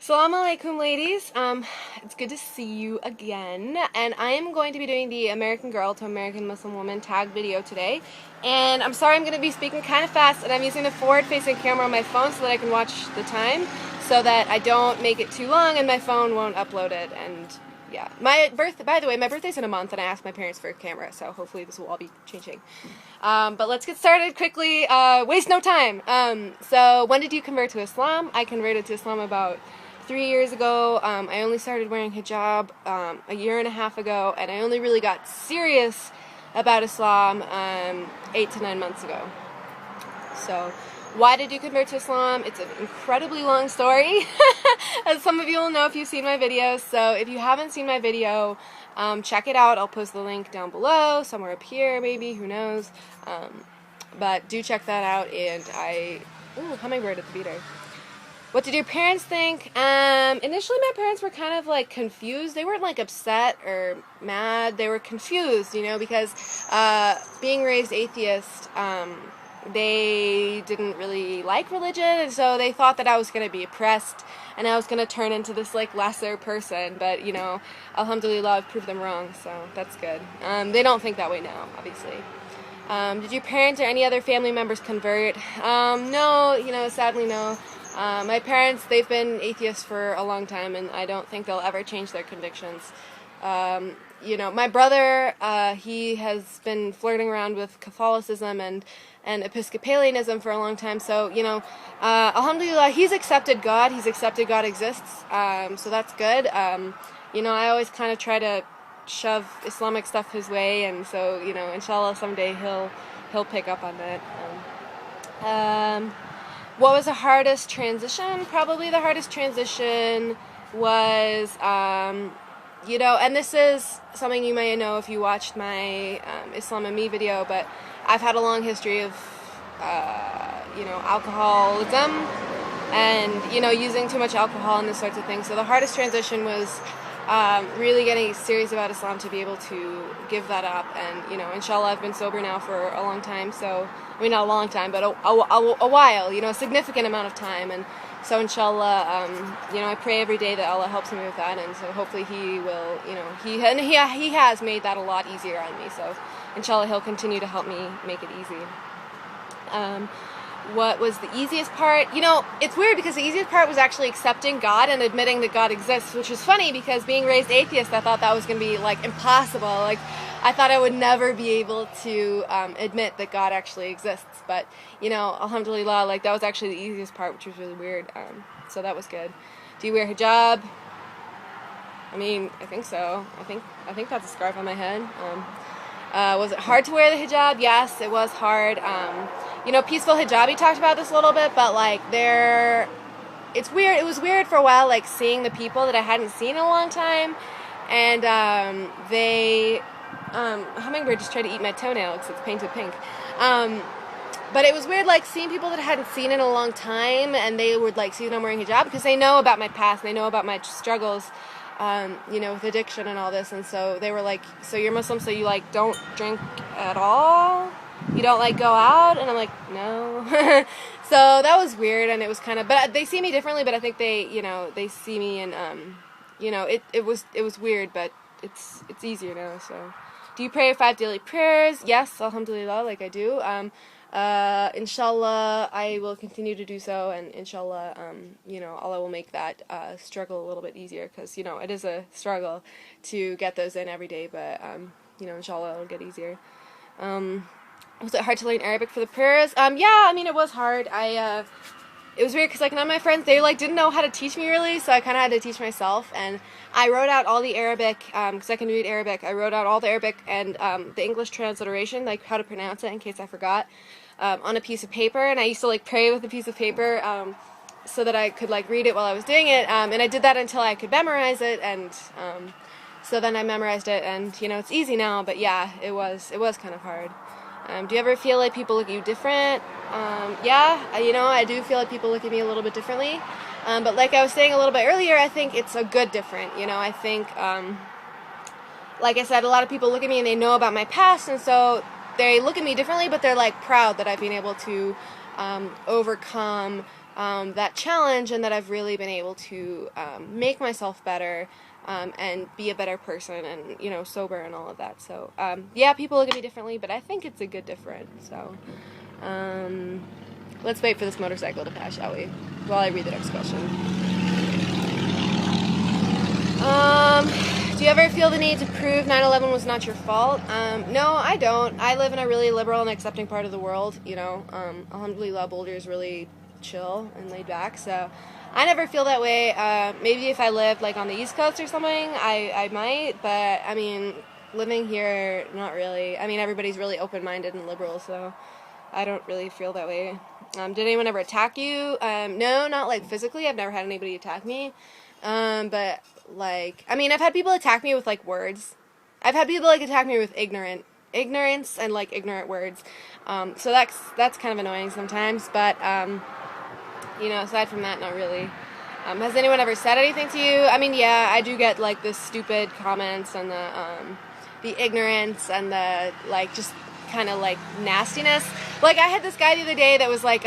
Assalamu alaikum, ladies. It's good to see you again. And I am going to be doing the American Girl to American Muslim Woman tag video today. And I'm sorry I'm going to be speaking kind of fast, and I'm using the forward-facing camera on my phone so that I can watch the time, so that I don't make it too long and my phone won't upload it. And yeah, by the way, my birthday's in a month, and I asked my parents for a camera, so hopefully this will all be changing. But let's get started quickly. Waste no time. So when did you convert to Islam? I converted to Islam about 3 years ago. I only started wearing hijab a year and a half ago, and I only really got serious about Islam 8 to 9 months ago. So, why did you convert to Islam? It's an incredibly long story, as some of you will know if you've seen my videos. So if you haven't seen my video, check it out. I'll post the link down below, somewhere up here maybe, who knows. But do check that out, and ooh, hummingbird at the beater. What did your parents think? Initially my parents were kind of like confused. They weren't like upset or mad. They were confused, you know, because being raised atheist, they didn't really like religion, and so they thought that I was going to be oppressed and I was going to turn into this like lesser person. But, you know, alhamdulillah, I've proved them wrong, so that's good. They don't think that way now, obviously. Did your parents or any other family members convert? No, you know, sadly no. My parents, they've been atheists for a long time, and I don't think they'll ever change their convictions. You know, my brother, he has been flirting around with Catholicism and Episcopalianism for a long time, so, you know, alhamdulillah, he's accepted God exists, so that's good. You know, I always kind of try to shove Islamic stuff his way, and so, you know, inshallah, someday he'll pick up on that. What was the hardest transition? Probably the hardest transition was, you know, and this is something you may know if you watched my Islam and Me video, but I've had a long history of, you know, alcoholism and, you know, using too much alcohol and this sorts of things. So the hardest transition was really getting serious about Islam to be able to give that up. And, you know, inshallah, I've been sober now for a long time, so, I mean, not a long time, but a while, you know, a significant amount of time. And so inshallah, you know, I pray every day that Allah helps me with that, and so hopefully He will, you know, He has made that a lot easier on me, so inshallah He'll continue to help me make it easy. What was the easiest part? You know, it's weird because the easiest part was actually accepting God and admitting that God exists, which is funny because being raised atheist, I thought that was going to be, like, impossible. Like, I thought I would never be able to admit that God actually exists. But, you know, alhamdulillah, like, that was actually the easiest part, which was really weird. So that was good. Do you wear hijab? I mean, I think so. I think that's a scarf on my head. Was it hard to wear the hijab? Yes, it was hard. You know, Peaceful Hijabi talked about this a little bit, but, like, it's weird. It was weird for a while, like, seeing the people that I hadn't seen in a long time, and hummingbird just tried to eat my toenail because it's painted pink. But it was weird, like, seeing people that I hadn't seen in a long time, and they would, like, see that I'm wearing hijab because they know about my past, and they know about my struggles, you know, with addiction and all this, and so they were like, so you're Muslim, so you, like, don't drink at all? You don't, like, go out? And I'm like, no. So that was weird, and it was kind of, but they see me differently, but I think they, you know, they see me, and, you know, it was weird, but it's easier now, so. Do you pray 5 daily prayers? Yes, alhamdulillah, like I do. Inshallah, I will continue to do so, and inshallah, you know, Allah will make that struggle a little bit easier, because, you know, it is a struggle to get those in every day, but, you know, inshallah, it'll get easier. Was it hard to learn Arabic for the prayers? Yeah, I mean, it was hard. It was weird because, like, none of my friends, they, like, didn't know how to teach me really, so I kind of had to teach myself, and I wrote out all the Arabic, because I can read Arabic. I wrote out all the Arabic and the English transliteration, like, how to pronounce it in case I forgot, on a piece of paper, and I used to, like, pray with a piece of paper, so that I could, like, read it while I was doing it, and I did that until I could memorize it, and, so then I memorized it, and, you know, it's easy now, but yeah, it was kind of hard. Do you ever feel like people look at you different? Yeah, you know, I do feel like people look at me a little bit differently. But like I was saying a little bit earlier, I think it's a good different. You know, I think, like I said, a lot of people look at me and they know about my past, and so they look at me differently, but they're, like, proud that I've been able to overcome that challenge, and that I've really been able to make myself better and be a better person, and sober and all of that. So yeah, people look at me differently, but I think it's a good difference. So let's wait for this motorcycle to pass, shall we? While I read the next question. Do you ever feel the need to prove 9/11 was not your fault? No, I don't. I live in a really liberal and accepting part of the world. Alhamdulillah, Boulder is really chill and laid back, so I never feel that way. Maybe if I lived like on the East Coast or something, I might, but I mean, living here, not really. I mean, everybody's really open-minded and liberal, so I don't really feel that way. Did anyone ever attack you? No, not like physically. I've never had anybody attack me. But like, I mean, I've had people attack me with like words. I've had people like attack me with ignorance and like ignorant words. So that's kind of annoying sometimes, but aside from that, not really. Has anyone ever said anything to you? I mean, yeah, I do get like the stupid comments and the ignorance and the like just kind of like nastiness. Like I had this guy the other day that was like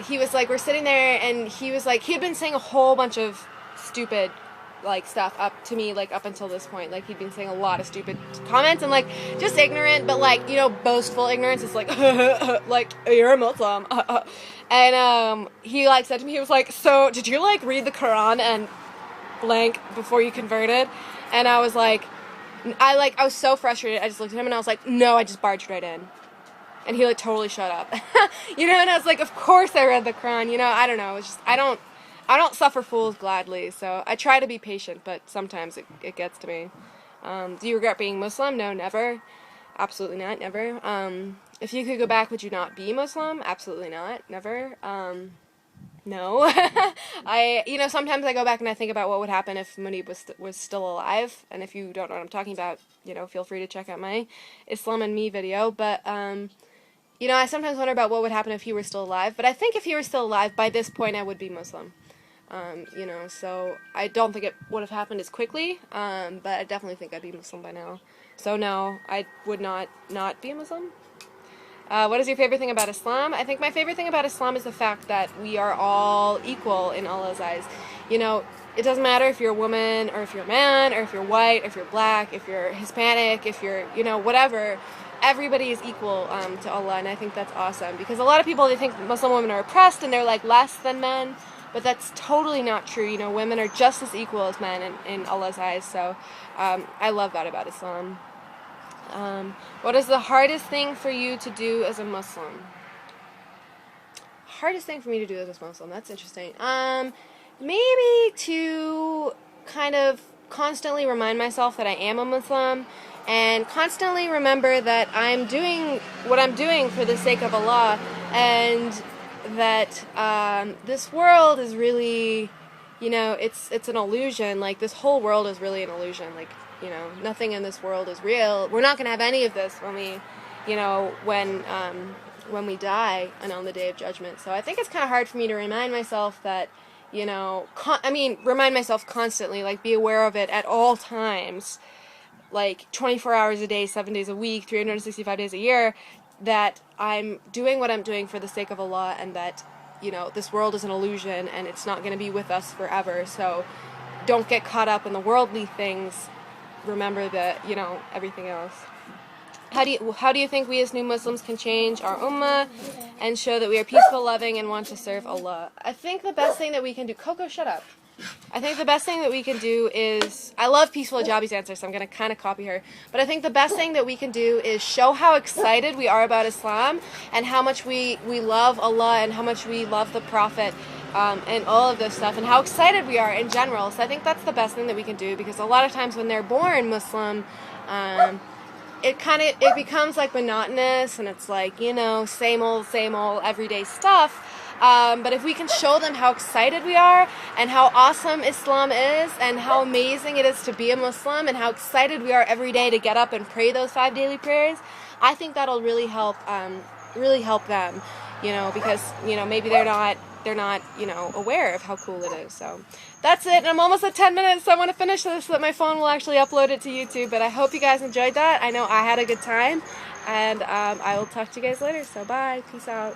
he was like, we're sitting there and he was like, he had been saying a whole bunch of stupid like stuff up to me, like up until this point. Like he'd been saying a lot of stupid comments and like just ignorant, but like boastful ignorance. It's like like you're a Muslim. And he like said to me, he was like, so did you like read the Quran and blank before you converted? And I was like, I was so frustrated. I just looked at him and I was like, no, I just barged right in. And he like totally shut up. And I was like, of course I read the Quran. I don't know. It's just I don't suffer fools gladly. So I try to be patient, but sometimes it gets to me. Do you regret being Muslim? No, never. Absolutely not, never. If you could go back, would you not be Muslim? Absolutely not, never. No. Sometimes I go back and I think about what would happen if Munib was still alive. And if you don't know what I'm talking about, feel free to check out my Islam and Me video. But, I sometimes wonder about what would happen if he were still alive. But I think if he were still alive, by this point I would be Muslim. So I don't think it would have happened as quickly, but I definitely think I'd be Muslim by now. So no, I would not be a Muslim. What is your favorite thing about Islam? I think my favorite thing about Islam is the fact that we are all equal in Allah's eyes. It doesn't matter if you're a woman, or if you're a man, or if you're white, or if you're black, if you're Hispanic, if you're, whatever. Everybody is equal to Allah, and I think that's awesome. Because a lot of people, they think Muslim women are oppressed, and they're like less than men. But that's totally not true. Women are just as equal as men in Allah's eyes. So I love that about Islam. What is the hardest thing for you to do as a Muslim? Hardest thing for me to do as a Muslim? That's interesting. Maybe to kind of constantly remind myself that I am a Muslim, and constantly remember that I'm doing what I'm doing for the sake of Allah, and that this world is really, it's an illusion. Like, this whole world is really an illusion. Like, nothing in this world is real. We're not going to have any of this when we, when we die and on the Day of Judgment. So I think it's kind of hard for me to remind myself that, remind myself constantly, like, be aware of it at all times, like 24 hours a day, 7 days a week, 365 days a year, that I'm doing what I'm doing for the sake of Allah, and that, this world is an illusion and it's not going to be with us forever. So don't get caught up in the worldly things. Remember that, everything else. How do you think we as new Muslims can change our ummah and show that we are peaceful, loving, and want to serve Allah? I think the best thing that we can do... Coco, shut up. I think the best thing that we can do is... I love Peaceful Hijabi's answer, so I'm going to kind of copy her. But I think the best thing that we can do is show how excited we are about Islam, and how much we love Allah, and how much we love the Prophet, and all of this stuff, and how excited we are in general. So I think that's the best thing that we can do, because a lot of times when they're born Muslim, it becomes like monotonous, and it's like, same old everyday stuff. But if we can show them how excited we are, and how awesome Islam is, and how amazing it is to be a Muslim, and how excited we are every day to get up and pray those 5 daily prayers, I think that'll really help them, because, maybe they're not, aware of how cool it is. So that's it. And I'm almost at 10 minutes, so I want to finish this so that my phone will actually upload it to YouTube. But I hope you guys enjoyed that. I know I had a good time, and I will talk to you guys later. So bye. Peace out.